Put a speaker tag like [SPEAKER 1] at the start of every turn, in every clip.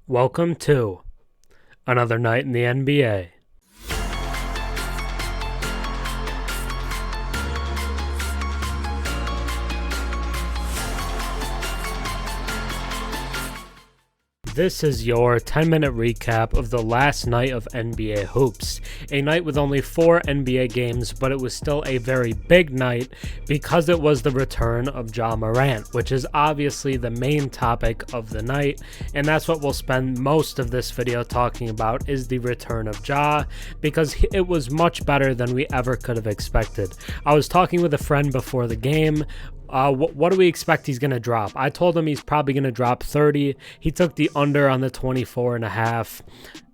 [SPEAKER 1] Welcome to another night in the NBA. This is your 10-minute recap of the last night of NBA hoops. A night with only 4 NBA games, but it was still a very big night because it was the return of Ja Morant, which is obviously the main topic of the night, and that's what we'll spend most of this video talking about, is the return of Ja, because it was much better than we ever could have expected. I was talking with a friend before the game. What do we expect he's going to drop? I told him he's probably going to drop 30. He took the under on the 24.5.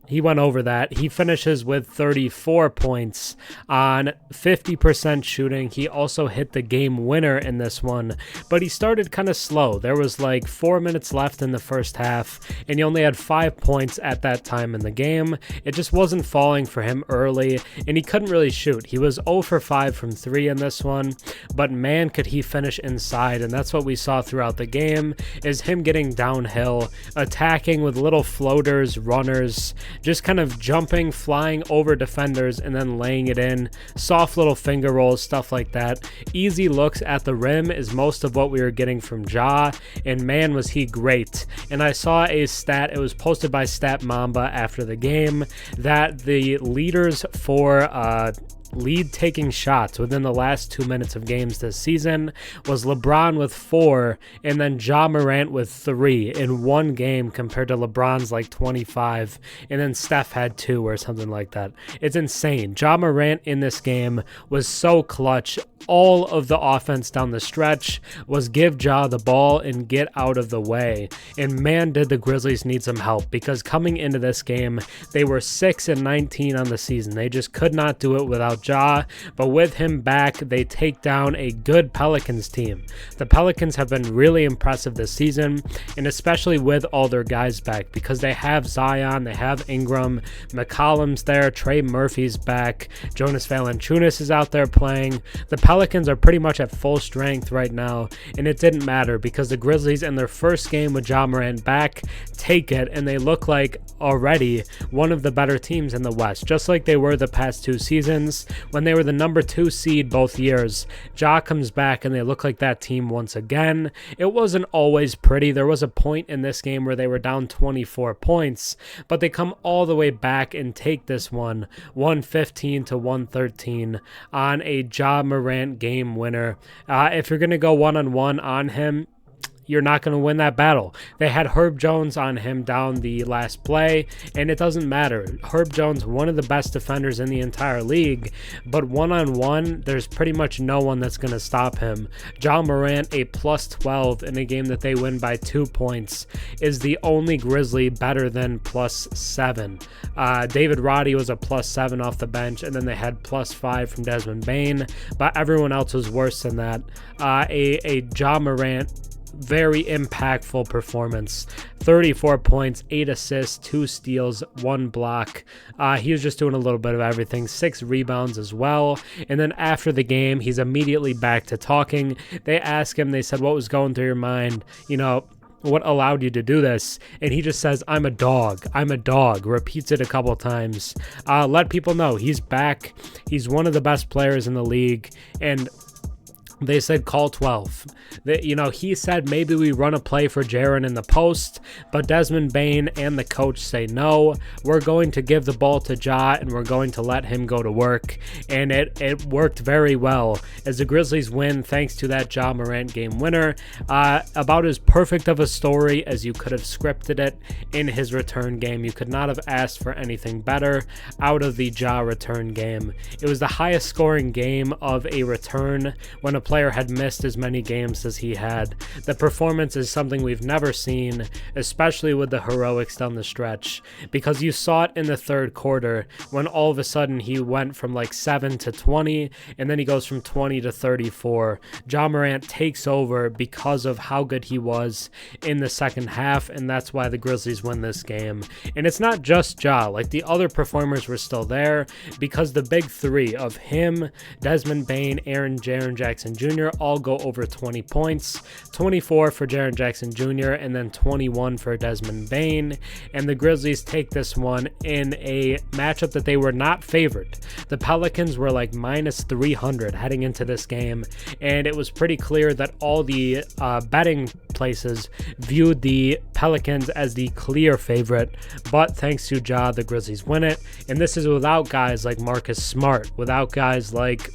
[SPEAKER 1] He went over that. He finishes with 34 points on 50% shooting. He also hit the game winner in this one, but he started kind of slow. There was like 4 minutes left in the first half, and he only had 5 points at that time in the game. It just wasn't falling for him early, and he couldn't really shoot. He was 0 for 5 from 3 in this one, but man, could he finish inside, and that's what we saw throughout the game, is him getting downhill, attacking with little floaters, runners, just kind of jumping, flying over defenders, and then laying it in. Soft little finger rolls, stuff like that. Easy looks at the rim is most of what we were getting from Ja, and man, was he great. And I saw a stat, it was posted by Stat Mamba after the game, that the leaders for lead taking shots within the last 2 minutes of games this season was LeBron with 4, and then Ja Morant with 3 in one game, compared to LeBron's like 25, and then Steph had 2 or something like that. It's insane. Ja Morant in this game was so clutch. All of the offense down the stretch was give Ja the ball and get out of the way. And man, did the Grizzlies need some help, because coming into this game, they were 6-19 on the season. They just could not do it without Ja, but with him back, they take down a good Pelicans team. The Pelicans have been really impressive this season, and especially with all their guys back, because they have Zion, they have Ingram, McCollum's there, Trey Murphy's back, Jonas Valanciunas is out there playing. The Pelicans are pretty much at full strength right now, and it didn't matter because the Grizzlies in their first game with Ja Morant back take it, and they look like already one of the better teams in the West, just like they were the past 2 seasons when they were the number 2 seed both years. Ja comes back and they look like that team once again. It wasn't always pretty. There was a point in this game where they were down 24 points, but they come all the way back and take this one 115 to 113 on a Ja Morant game winner. If you're going to go one-on-one on him, you're not going to win that battle. They had Herb Jones on him down the last play, and it doesn't matter. Herb Jones, one of the best defenders in the entire league, but one-on-one, there's pretty much no one that's going to stop him. Ja Morant, a plus 12 in a game that they win by 2 points, is the only Grizzly better than plus 7. David Roddy was a plus 7 off the bench, and then they had plus 5 from Desmond Bane, but everyone else was worse than that. A Ja Morant very impactful performance. 34 points, 8 assists, 2 steals, 1 block. He was just doing a little bit of everything. 6 rebounds as well. And then after the game, he's immediately back to talking. They asked him, they said, what was going through your mind? You know, what allowed you to do this? And he just says, I'm a dog. I'm a dog. Repeats it a couple times. Let people know he's back. He's one of the best players in the league. And they said call 12. He said maybe we run a play for Jaren in the post, but Desmond Bane and the coach say no. We're going to give the ball to Ja, and we're going to let him go to work. And it worked very well as the Grizzlies win thanks to that Ja Morant game winner. About as perfect of a story as you could have scripted it in his return game. You could not have asked for anything better out of the Ja return game. It was the highest scoring game of a return when a player had missed as many games as he had. The performance is something we've never seen, especially with the heroics down the stretch, because you saw it in the third quarter when all of a sudden he went from like 7 to 20, and then he goes from 20 to 34. Ja Morant takes over because of how good he was in the second half, and that's why the Grizzlies win this game. And it's not just Ja, like the other performers were still there, because the big three of him, Desmond Bane, Jaren Jackson Jackson Jr. all go over 20 points, 24 for Jaren Jackson Jr., and then 21 for Desmond Bane. And the Grizzlies take this one in a matchup that they were not favored. The Pelicans were like minus 300 heading into this game, and it was pretty clear that all the betting places viewed the Pelicans as the clear favorite, but thanks to Ja, the Grizzlies win it. And this is without guys like Marcus Smart, without guys like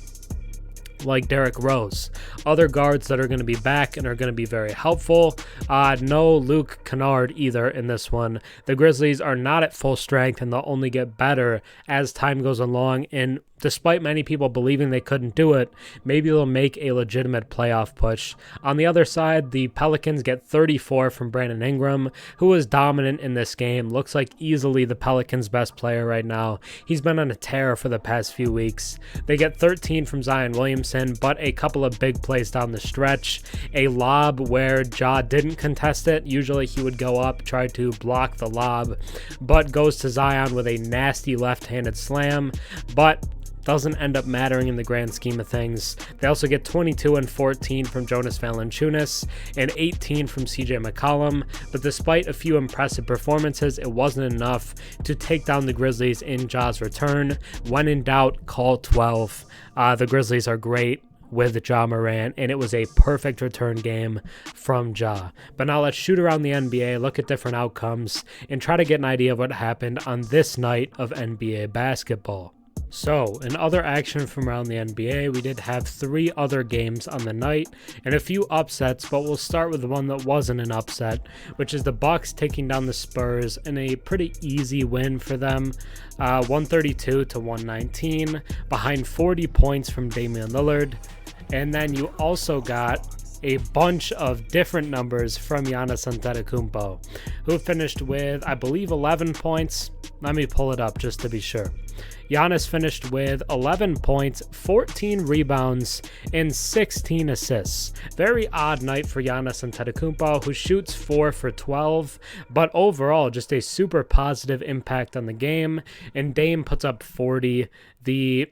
[SPEAKER 1] Derrick Rose, other guards that are going to be back and are going to be very helpful. No Luke Kennard either in this one. The Grizzlies are not at full strength, and they'll only get better as time goes along. And despite many people believing they couldn't do it, maybe they'll make a legitimate playoff push. On the other side, the Pelicans get 34 from Brandon Ingram, who was dominant in this game. Looks like easily the Pelicans' best player right now. He's been on a tear for the past few weeks. They get 13 from Zion Williamson, but a couple of big plays down the stretch. A lob where Ja didn't contest it. Usually he would go up, try to block the lob, but goes to Zion with a nasty left-handed slam, but doesn't end up mattering in the grand scheme of things. They also get 22 and 14 from Jonas Valanciunas and 18 from CJ McCollum, but despite a few impressive performances, it wasn't enough to take down the Grizzlies in Ja's return. When in doubt, call 12. The Grizzlies are great with Ja Morant, and it was a perfect return game from Ja. But now let's shoot around the NBA, look at different outcomes, and try to get an idea of what happened on this night of NBA basketball. So, in other action from around the NBA, we did have 3 other games on the night and a few upsets, but we'll start with the one that wasn't an upset, which is the Bucks taking down the Spurs in a pretty easy win for them, 132 to 119, behind 40 points from Damian Lillard. And then you also got a bunch of different numbers from Giannis Antetokounmpo, who finished with, I believe, 11 points. Let me pull it up just to be sure. Giannis finished with 11 points, 14 rebounds, and 16 assists. Very odd night for Giannis Antetokounmpo, who shoots 4 for 12, but overall just a super positive impact on the game, and Dame puts up 40. The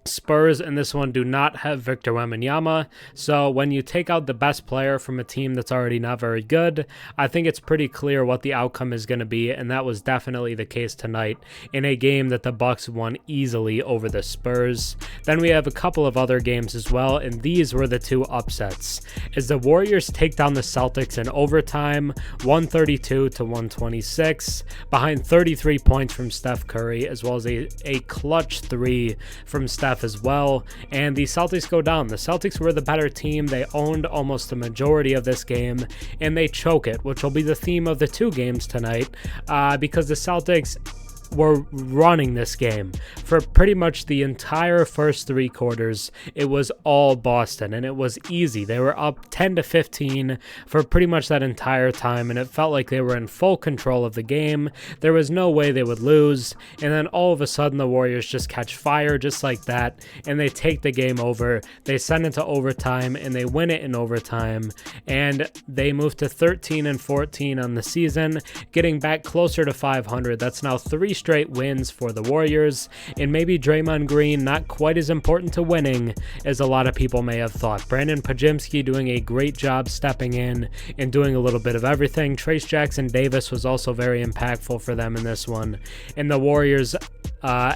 [SPEAKER 1] Spurs in this one do not have Victor Wembanyama, so when you take out the best player from a team that's already not very good, I think it's pretty clear what the outcome is going to be, and that was definitely the case tonight in a game that the Bucks won easily over the Spurs. Then we have a couple of other games as well, and these were the 2 upsets, as the Warriors take down the Celtics in overtime, 132 to 126, behind 33 points from Steph Curry, as well as a clutch 3 from Steph as well, and the Celtics go down. The Celtics were the better team. They owned almost the majority of this game, and they choke it, which will be the theme of the 2 games tonight, because the Celtics were running this game for pretty much the entire first 3 quarters. It was all Boston, and it was easy. They were up 10 to 15 for pretty much that entire time, and it felt like they were in full control of the game. There was no way they would lose, and then all of a sudden the Warriors just catch fire just like that, and they take the game over. They send it to overtime, and they win it in overtime, and they move to 13 and 14 on the season, getting back closer to 500. That's now 3 straight wins for the Warriors, and maybe Draymond Green not quite as important to winning as a lot of people may have thought. Brandon Podziemski doing a great job stepping in and doing a little bit of everything. Trace Jackson Davis was also very impactful for them in this one, and the Warriors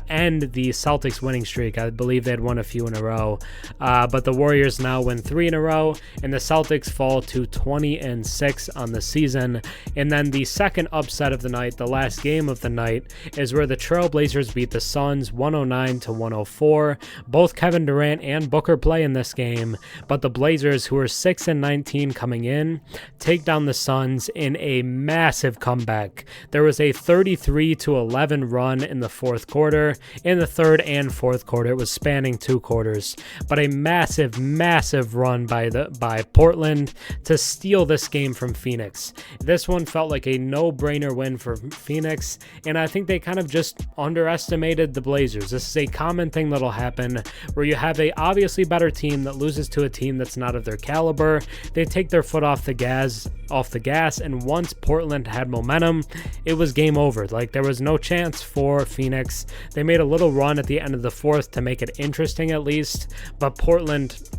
[SPEAKER 1] end the Celtics winning streak. I believe they'd won a few in a row, but the Warriors now win 3 in a row, and the Celtics fall to 20-6 on the season. And then the second upset of the night, the last game of the night, is where the Trailblazers beat the Suns 109 to 104. Both Kevin Durant and Booker play in this game, but the Blazers, who are 6-19 coming in, take down the Suns in a massive comeback. There was a 33-11 run in the fourth quarter. In the third and fourth quarter, it was spanning 2 quarters, but a massive run by Portland to steal this game from Phoenix. This one felt like a no-brainer win for Phoenix, and I think they kind of just underestimated the Blazers. This is a common thing that'll happen where you have a obviously better team that loses to a team that's not of their caliber. They take their foot off the gas, and once Portland had momentum, it was game over. Like, there was no chance for Phoenix. They made a little run at the end of the fourth to make it interesting at least, but Portland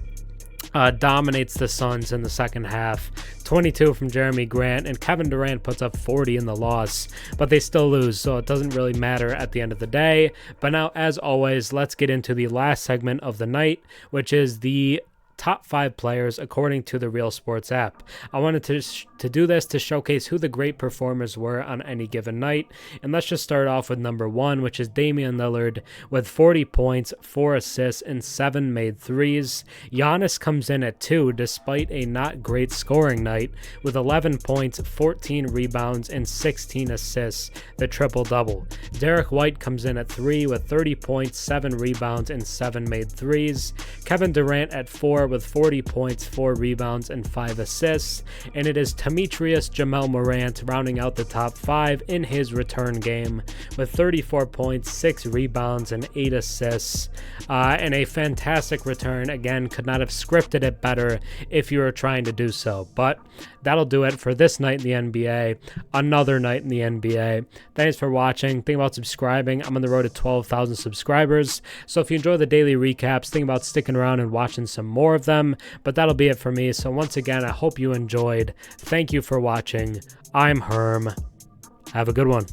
[SPEAKER 1] dominates the Suns in the second half. 22 from Jeremy Grant, and Kevin Durant puts up 40 in the loss, but they still lose, so it doesn't really matter at the end of the day. But now, as always, let's get into the last segment of the night, which is the top 5 players according to the Real Sports app. I wanted to do this to showcase who the great performers were on any given night, and let's just start off with number 1, which is Damian Lillard with 40 points, 4 assists, and 7 made threes. Giannis comes in at 2 despite a not great scoring night with 11 points, 14 rebounds, and 16 assists, the triple-double. Derek White comes in at 3 with 30 points, 7 rebounds, and 7 made threes. Kevin Durant at 4 with 40 points, 4 rebounds, and 5 assists. And it is Demetrius Jamal Morant rounding out the top 5 in his return game with 34 points, 6 rebounds, and 8 assists. And a fantastic return. Again, could not have scripted it better if you were trying to do so. But that'll do it for this night in the NBA. Another night in the NBA. Thanks for watching. Think about subscribing. I'm on the road to 12,000 subscribers. So if you enjoy the daily recaps, think about sticking around and watching some more of them. But that'll be it for me. So once again, I hope you enjoyed. Thank you for watching. I'm Herm. Have a good one.